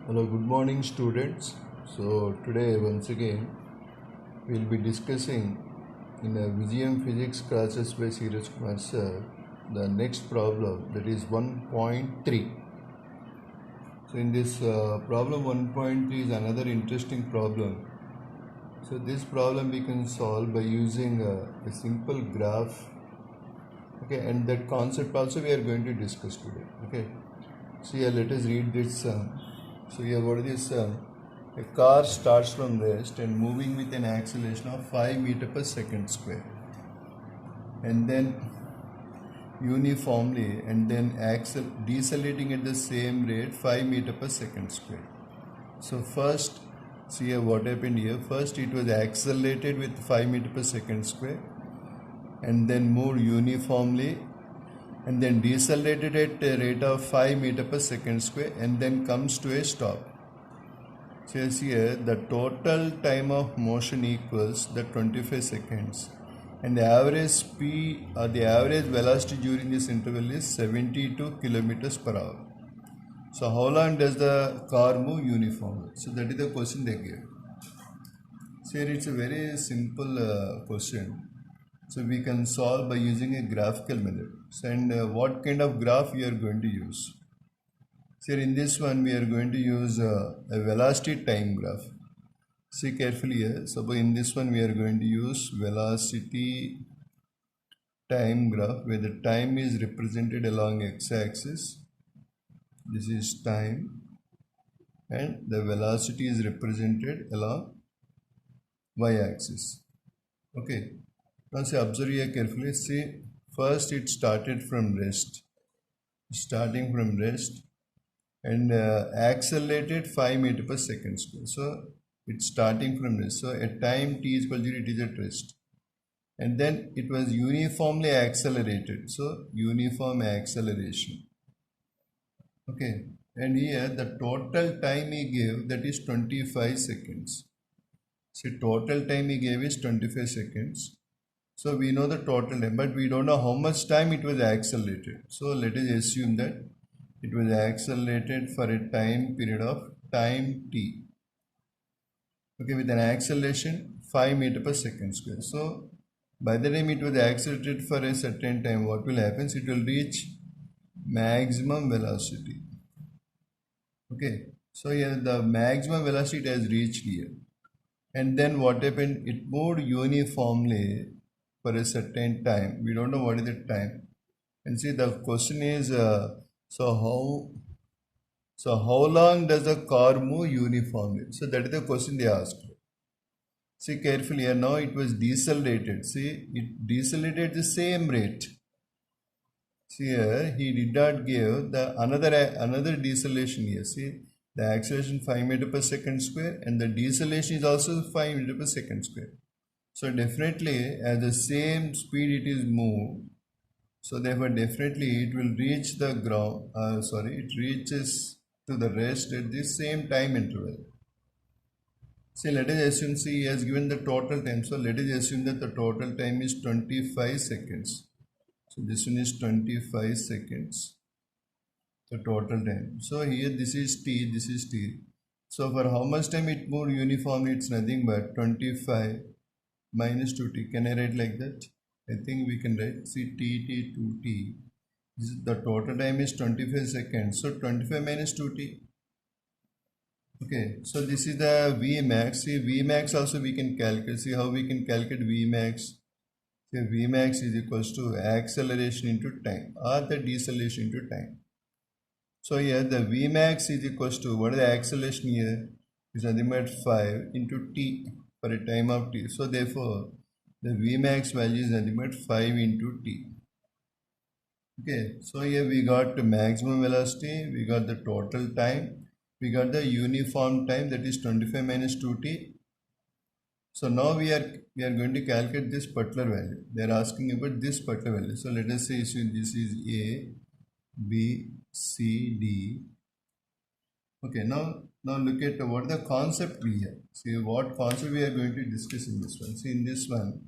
Hello, good morning, students. So, today, once again, we'll be discussing in a Vijayam Physics classes by Siraj Kumar sir the next problem, that is 1.3. So, in this problem 1.3 is another interesting problem. So, this problem we can solve by using a simple graph. Okay, and that concept also we are going to discuss today. Okay, so here let us read this sum. So here what is this sum? A car starts from rest and moving with an acceleration of 5 meter per second square, and then uniformly and then decelerating at the same rate 5 meter per second square. So first, see here what happened here. First it was accelerated with 5 meter per second square and then moved uniformly and then decelerated at a rate of 5 meter per second square and then comes to a stop. So here the total time of motion equals the 25 seconds and the average speed or the average velocity during this interval is 72 kilometers per hour. So how long does the car move uniformly? So that is the question they give. So here it's a very simple question. So we can solve by using a graphical method. So and what kind of graph we are going to use? So in this one we are going to use a velocity time graph. See carefully here. So in this one we are going to use velocity time graph where the time is represented along x-axis. This is time and the velocity is represented along y-axis. Okay. Now see, observe here carefully. See, first it started from rest. Starting from rest and accelerated 5 meter per second square. So it's starting from rest. So at time t is equal to 0, it is at rest. And then it was uniformly accelerated. So uniform acceleration. Okay. And here the total time he gave, that is 25 seconds. See, total time he gave is 25 seconds. So we know the total time, but we don't know how much time it was accelerated. So let us assume that it was accelerated for a time period of time t. Okay, with an acceleration 5 meter per second square. So by the time it was accelerated for a certain time, what will happen? It will reach maximum velocity. Okay, so here the maximum velocity it has reached here. And then what happened? It moved uniformly for a certain time. We don't know what is the time. And see, the question is, so how long does the car move uniformly? So that is the question they asked. See carefully here. Now it was decelerated. See, it decelerated the same rate. See here, he did not give the another deceleration here. See, the acceleration 5 meter per second square and the deceleration is also 5 meter per second square. So definitely at the same speed it is moved. So therefore definitely it will reach the ground, it reaches to the rest at the same time interval. See, let us assume, see, he has given the total time. So let us assume that the total time is 25 seconds. So this one is 25 seconds, the total time. So here this is t, this is t. So for how much time it moved uniformly, it's nothing but 25 minus 2t. Can I write like that? I think we can write, see, t 2t. The total time is 25 seconds. So 25 minus 2t. Okay, so this is the Vmax. See, Vmax also we can calculate. See how we can calculate Vmax. See, Vmax is equals to acceleration into time or the deceleration into time. So here the Vmax is equals to, what is the acceleration here? Is nothing but 5 into t for a time of t. So therefore, the Vmax value is nothing but 5 into t. Okay, so here we got the maximum velocity, we got the total time, we got the uniform time, that is 25 minus 2t. So now we are going to calculate this particular value. They are asking about this particular value. So let us say this is A, B, C, D. Okay, now look at what the concept we have. See what concept we are going to discuss in this one. See in this one,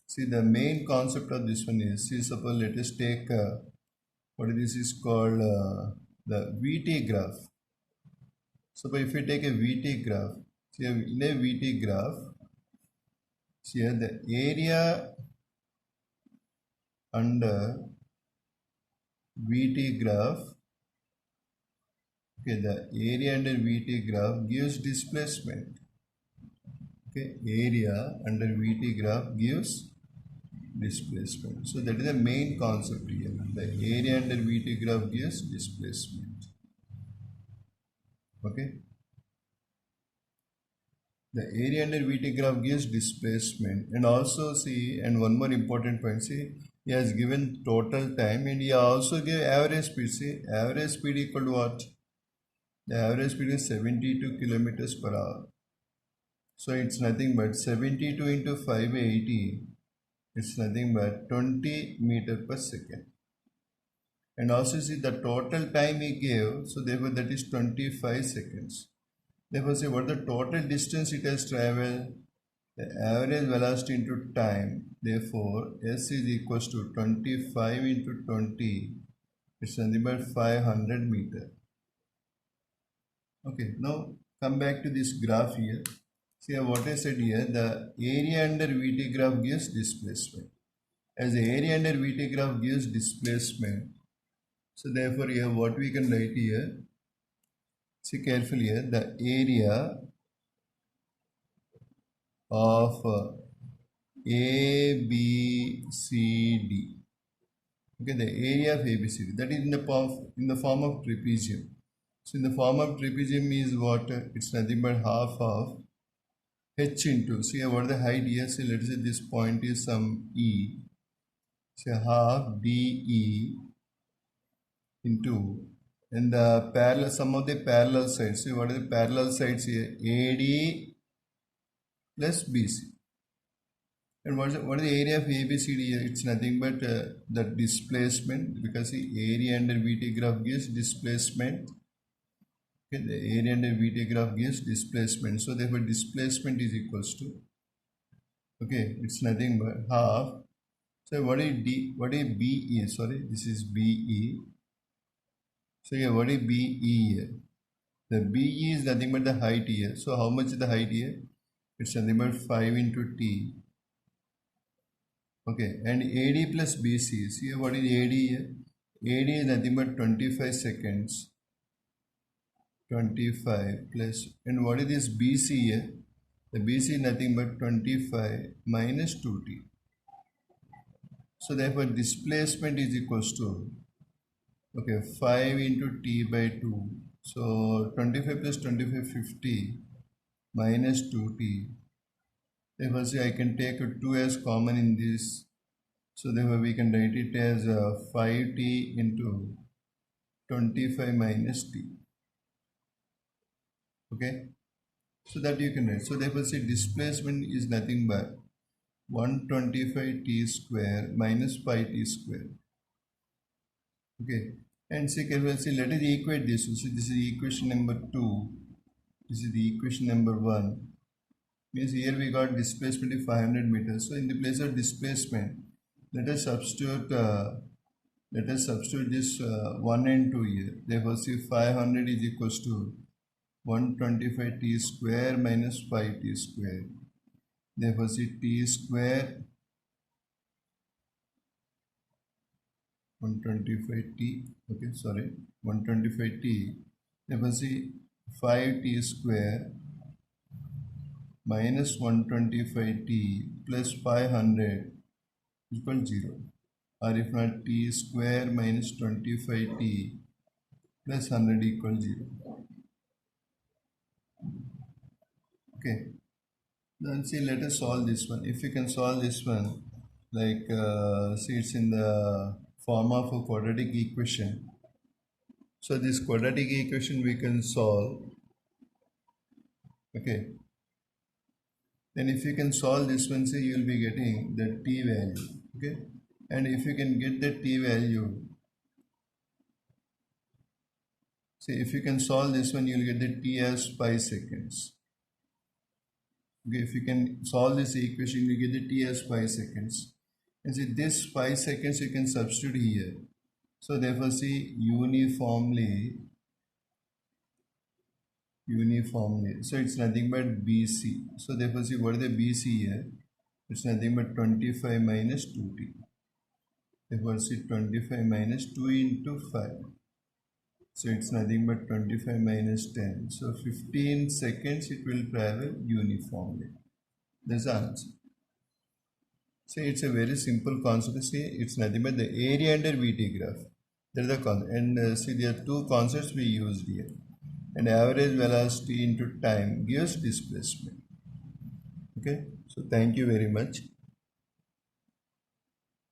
see the main concept of this one is, see suppose let us take what this is called the VT graph. So if we take a VT graph, see in a VT graph, see here the area under VT graph, okay, the area under VT graph gives displacement. Okay, area under VT graph gives displacement. So that is the main concept here. The area under VT graph gives displacement. Okay. The area under VT graph gives displacement, and also see, and one more important point, see, he has given total time and he also gave average speed. See, average speed equal to what? The average speed is 72 kilometers per hour. So it's nothing but 72 into 580. It's nothing but 20 meter per second. And also see the total time he gave. So therefore that is 25 seconds. Therefore say what the total distance it has traveled. The average velocity into time. Therefore S is equals to 25 into 20. It's nothing but 500 meter. Okay, now come back to this graph here. See what I said here, the area under VT graph gives displacement. As the area under VT graph gives displacement, so therefore here what we can write here, see carefully here, the area of ABCD, okay, the area of ABCD, that is in the form of trapezium. So in the form of trapezium is what? It's nothing but half of h into, see what is the height here, so let's say this point is some E, say half DE into, and the parallel, some of the parallel sides, see what are the parallel sides here, AD plus BC. And what is the area of ABCD here? It's nothing but the displacement, because the area under VT graph gives displacement. Okay, the area under VT graph gives displacement. So therefore displacement is equals to, okay, it's nothing but half. So what is D? What is BE? Sorry, this is BE. So here, what is BE here? The BE is nothing but the height here. So how much is the height here? It's nothing but 5 into T. Okay, and AD plus BC. See what is AD here? AD is nothing but 25 seconds. 25 plus, and what is this BC here? The BC is nothing but 25 minus 2T. So therefore displacement is equals to, okay, 5 into T by 2. So 25 plus 25, 50 minus 2T. Therefore see, I can take a 2 as common in this. So therefore we can write it as 5T into 25 minus T. Okay. So that you can write. So therefore see, displacement is nothing but 125 T square minus 5T square. Okay. And see carefully, see, let us equate this. So see, this is equation number 2. This is the equation number 1. Means here we got displacement of 500 meters. So in the place of displacement, let us substitute this 1 and 2 here. Therefore see, 500 is equals to 125 T square minus 5T square. Therefore see, T square 125T, okay, sorry, 125T. Therefore see, 5T square minus 125T plus 500 equal 0. Or if not, T square minus 25T plus 100 equal 0. Okay. Then see, let us solve this one. If you can solve this one, like see, it's in the form of a quadratic equation. So this quadratic equation we can solve. Okay. Then if you can solve this one, say, you will be getting the T value. Okay. And if you can get the T value, see, if you can solve this one, you will get the T as 5 seconds. Okay, if you can solve this equation, you get the T as 5 seconds. And see, this 5 seconds you can substitute here. So therefore see, uniformly uniformly. So it's nothing but BC. So therefore, see what is the BC here? It's nothing but 25 minus 2t. Therefore, see 25 minus 2 into 5. So it's nothing but 25 minus 10. So 15 seconds it will travel uniformly. That's the answer. So it's a very simple concept. See, it's nothing but the area under VT graph. That's the concept. And see, there are two concepts we used here. And average velocity into time gives displacement. Okay. So thank you very much.